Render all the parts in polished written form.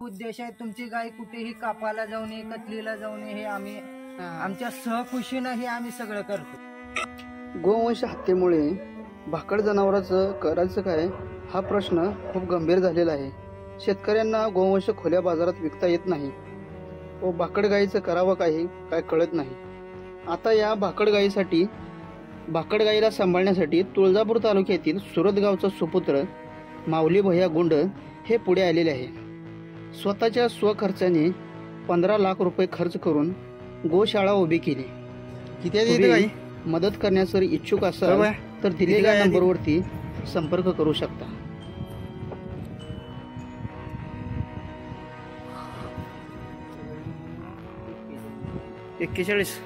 उद्देश आहे तुमची गाय कुठेही कापायला जाऊ नये, कतलीला जाऊ नये, हे आम्ही आमच्या सहखुशीनं हे आम्ही सगळं करतो। गोवंश हत्येमुळे भाकड जनावरांचं करायचं काय हा प्रश्न खूप गंभीर झालेला आहे। शेतकऱ्यांना गोवंश खुल्या बाजारात विकता येत नाही व भाकड गायीचं करावं काय कळत नाही। आता या भाकड गायीसाठी भाकड गायीला सांभाळण्यासाठी तुळजापूर तालुक्यातील सुरत गावचा सुपुत्र माऊली भैया गुंड हे पुढे आलेले आहे। स्वतःच्या स्वखर्चाने 15 लाख रुपये खर्च करून गोशाळा उभी केली। किती मदत करण्यास जर इच्छुक असाल तर दिलेल्या नंबरवरती संपर्क करू शकता। 41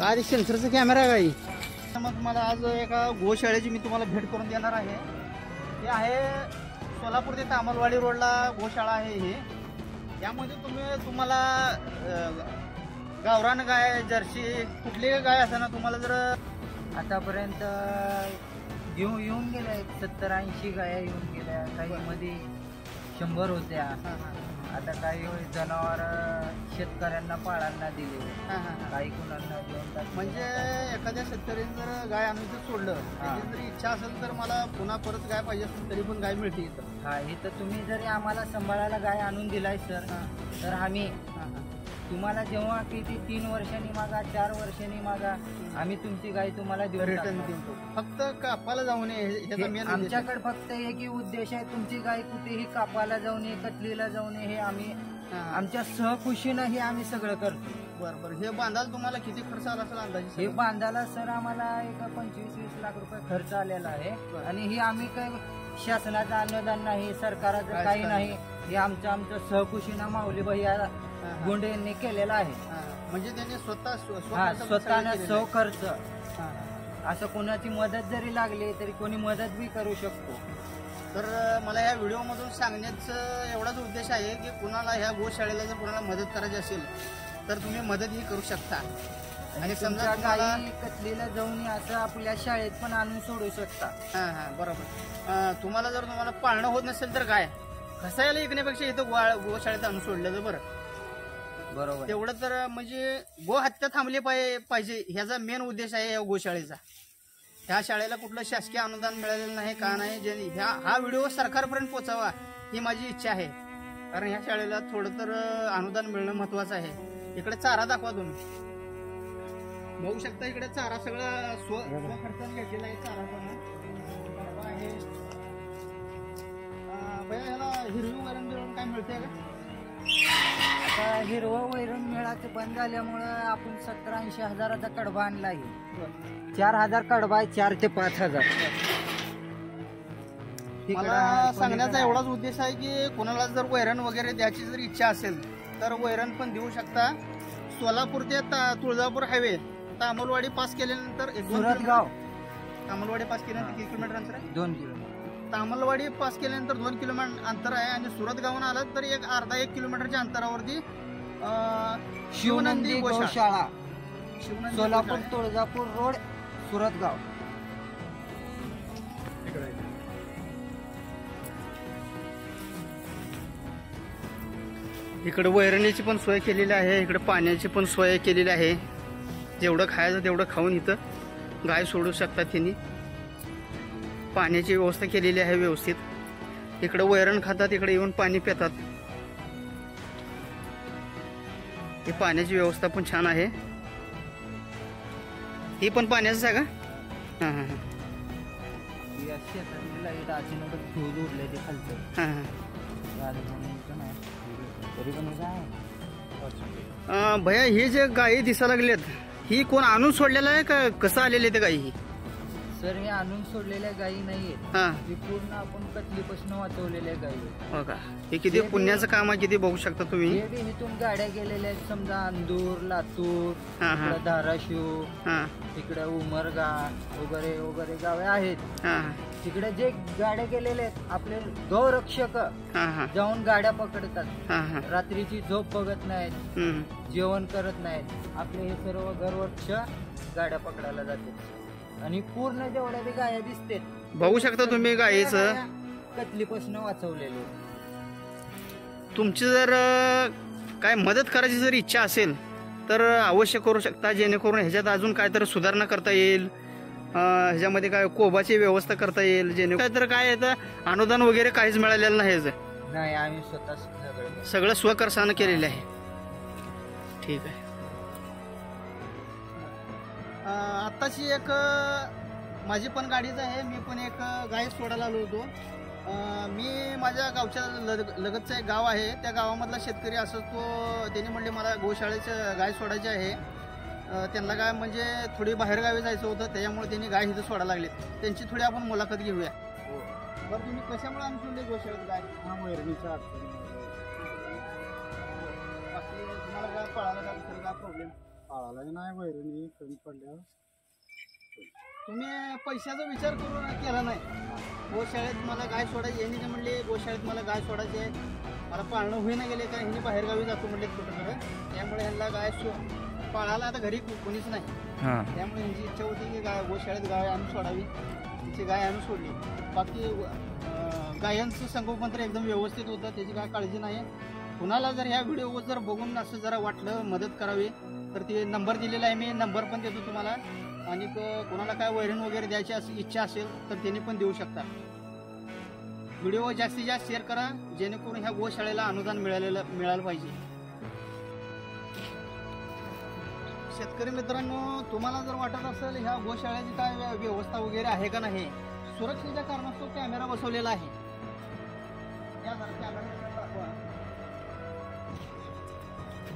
आधी सेन्सरचा कॅमेरा आहे गाई। मग तुम्हाला आज एका गोशाळेची मी तुम्हाला भेट करून देणार आहे। हे आहे सोलापूर ते तामलवाडी रोडला गोशाळा आहे हे। यामध्ये तुम्हाला गावरान गाय, जर्सी कुठली गाय असताना तुम्हाला जर आतापर्यंत येऊन गेल्या 70-80 गाया येऊन गेल्या, काही मध्ये 100 होत्या। आता काही जनावर शेतकऱ्यांना पाळांना दिले, काही कुणांना देऊन टाकले। म्हणजे एखाद्या शेतकऱ्याने जर गाय आणून सोडलं, त्याची जर इच्छा असेल तर मला पुन्हा परत गाय पाहिजे असेल तरी पण गाय मिळते इथं। हा, इथं तुम्ही जरी आम्हाला सांभाळायला गाय आणून दिलाय सर, तर आम्ही तुम्हाला जेव्हा किती 3 वर्षांनी मागा, 4 वर्षांनी मागा, आम्ही तुमची गाय तुम्हाला रिटर्न देतो। फक्त कापायला जाऊ नये, आमच्याकडे फक्त एक ही उद्देश आहे तुमची गाय कुठेही कापायला जाऊ नये, कतलीला जाऊ नये, हे आम्ही आमच्या सहखुशीनं हे आम्ही सगळं करतो। बरोबर। हे बांधायला तुम्हाला किती खर्च आला असेल अंदाजे? हे बांधायला सर आम्हाला एक 25-20 लाख रुपये खर्च आलेला आहे। आणि हे आम्ही काय शासनाचं अनुदान नाही, सरकाराचं काही नाही, हे आमचं सहखुशीनं माऊली भैया गुंड यांनी केलेला आहे। म्हणजे त्यांनी स्वतःनं खर्च, असं कोणाची मदत जरी लागली तरी कोणी मदत बी करू शकतो। तर मला या व्हिडिओ मधून सांगण्याचा एवढाच उद्देश आहे की कुणाला ह्या गोशाळेला जर कुणाला मदत करायची असेल तर तुम्ही मदतही करू शकता। आणि समजा गाई कतलीला जाऊन असं आपल्या शाळेत पण आणून सोडू शकता। बरोबर। तुम्हाला पाळणं होत नसेल तर काय कसायला ऐकण्यापेक्षा इथं गोशाळेत आणून सोडलं तर बरं। बरोबर। तेवढं तर म्हणजे गो हत्या थांबली पाहिजे ह्याचा मेन उद्देश आहे या गोशाळेचा। ह्या शाळेला कुठलं शासकीय अनुदान मिळालेलं नाही, का नाही, हा व्हिडिओ सरकारपर्यंत पोहोचावा ही माझी इच्छा आहे। कारण ह्या शाळेला थोडं तर अनुदान मिळणं महत्वाचं आहे। इकडे चारा दाखवा तुम्ही, बघू शकता इकडे चारा सगळा स्वखर्चाने घेतलेला आहे। चारा पण आहे। ह्याला हिरवी वैरण बिरण काय मिळते का? आता हिरवं वैरण मिळाचं बंद झाल्यामुळं आपण 70-80 हजाराचा कडबा आणला आहे। 4000 कडबा आहे, 4 ते 5000। मला सांगण्याचा एवढाच उद्देश आहे की कोणाला जर वैरण वगैरे द्यायची जर इच्छा असेल तर वैरण पण देऊ शकता। सोलापूर ते तुळजापूर हायवे तामलवाडी पास केल्यानंतर सुरत गाव, तामलवाडी पास केल्यानंतर किती किलोमीटर अंतर आहे? 2 किलोमीटर। तामलवाडी पास केल्यानंतर 2 किलोमीटर अंतर आहे। आणि सुरत गावून आलं तर अर्धा-1 किलोमीटरच्या अंतरावरती शिवनंदी गोशाळा, सोलापूर तुळजापूर रोड, सुरत गाव। इकडे वैरणीची पण सोय केलेली आहे, इकडे पाण्याची पण सोय केलेली आहे। जेवढं खायचं तेवढं खाऊन इथं गाय सोडू शकतात त्यांनी। पाण्याची व्यवस्था केलेली आहे व्यवस्थित। इकडे वैरण खातात, इकडे येऊन पाणी पितात। ही पाण्याची व्यवस्था पण छान आहे। ही पण पाण्याचं आहे का? भैया हे जे गायी दिसायला लागलेत ही कोण आणून सोडलेलं आहे का कसं आलेले ते गाई ही? सर हे आणून सोडलेल्या गायी नाहीयेत, हा ही पूर्ण आपण कतलीपासून वाचवलेल्या गायी आहेत. हो का? हे किती पुण्याचं काम आहे, किती बघू शकता तुम्ही. हे बी इथून गाड्या गेलेल्या आहेत, समजा अंदूर, लातूर, हा हा इकडं धाराशिव, हा तिकडे उमरगा वगैरे वगैरे गावे आहेत. हा तिकडे जे गाड्या गेलेले आहेत आपले गौरक्षक हा हा जाऊन गाड्या पकडतात, हा हा रात्रीची झोप बघत नाहीत, हम्म. जेवण करत नाहीत. आपले हे सर्व गौरक्ष गाड्या पकडायला जातात आणि पूर्ण जेवढ्या बी गाया दिसतात बघू शकता तुम्ही गायीचं. कतलीपासून वाचवलेले. तुमची जर काय मदत करायची जर इच्छा असेल तर अवश्य करू शकता, जेणेकरून ह्याच्यात अजून काय तर सुधारणा करता येईल. ह्याच्यामध्ये काय कोबाची व्यवस्था करता येईल, जेणे काय तर काय आहे, अनुदान वगैरे काहीच मिळालेलं नाही. नाही, आम्ही स्वतः सगळं स्वखर्चानं केलेलं आहे. ठीक आहे. आत्ताची एक माझी पण गाडीच आहे. मी पण एक गाय सोडायला आलो होतो. मी माझ्या गावच्या लगतचं एक गाव आहे, त्या गावामधला शेतकरी असं तो त्यांनी म्हणले मला गोशाळेचं गाय सोडायची आहे. त्यांना काय म्हणजे थोडी बाहेरगावी जायचं होतं, त्याच्यामुळे त्यांनी गाय इथं सोडायला लागले. त्यांची थोडी आपण मुलाखत घेऊया. बरं, तुम्ही कशामुळे आम्ही सोडले गोशाळेत गाय? वैरणीच्या अडचणी बाकी तुम्हाला काय पळायला काय दुसरं काय प्रॉब्लेम? पाळाला नाही, वैरणी कमी पडल्यावर तुम्ही पैशाचा विचार करून केला नाही. गोशाळेत मला गाय सोडायची, यांनी म्हणले गोशाळेत मला गाय सोडायची आहे, मला पाळणं होईना गेले कारण ह्यांनी बाहेरगावी जातो म्हणले कुठं कुठं, त्यामुळे ह्यांना गाय पाळायला आता घरी कोणीच नाही. त्यामुळे ह्यांची इच्छा होती की गाय गोशाळेत गाय आणून सोडावी. तिची गाय आणून सोडली. बाकी गायांचं संगोपन तर एकदम व्यवस्थित होतं, त्याची काय काळजी नाही. कुणाला जर ह्या व्हिडिओ जर बघून असं जरा वाटलं मदत करावी तर ते नंबर दिलेला आहे, मी नंबर पण देतो तुम्हाला. आणि कोणाला काय वैरण वगैरे द्यायची इच्छा असेल तर त्यांनी पण देऊ शकता. व्हिडिओ जास्तीत जास्त शेअर करा, जेणेकरून ह्या गोशाळेला अनुदान मिळालं पाहिजे. शेतकरी मित्रांनो, तुम्हाला जर वाटत असेल ह्या गोशाळेची काय व्यवस्था वगैरे आहे का नाही, सुरक्षेच्या कारणास्तव कॅमेरा बसवलेला आहे. या जरा कॅमेरा दाखवा,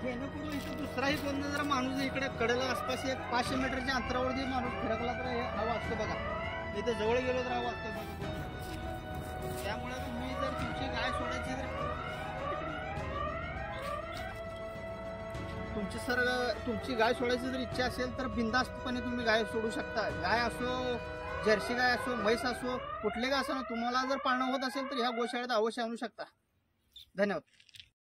जेणेकरून इथं दुसराही कोण जर माणूस इकडे कडेला आसपास एक 500 मीटरच्या अंतरावरती माणूस फिरकला तर हा वाचतो बघा. इथं जवळ गेलो तर हा वाचतो बघा. त्यामुळे तुम्ही जर तुमची गाय सोडायची तर तुमची गाय सोडायची जर इच्छा असेल तर बिनधास्तपणे तुम्ही गाय सोडू शकता. गाय असो, जर्सी गाय असो, म्हैस असो, कुठले गाय असो, तुम्हाला जर पाळणं होत असेल तर ह्या गोशाळेत अवश्य आणू शकता. धन्यवाद.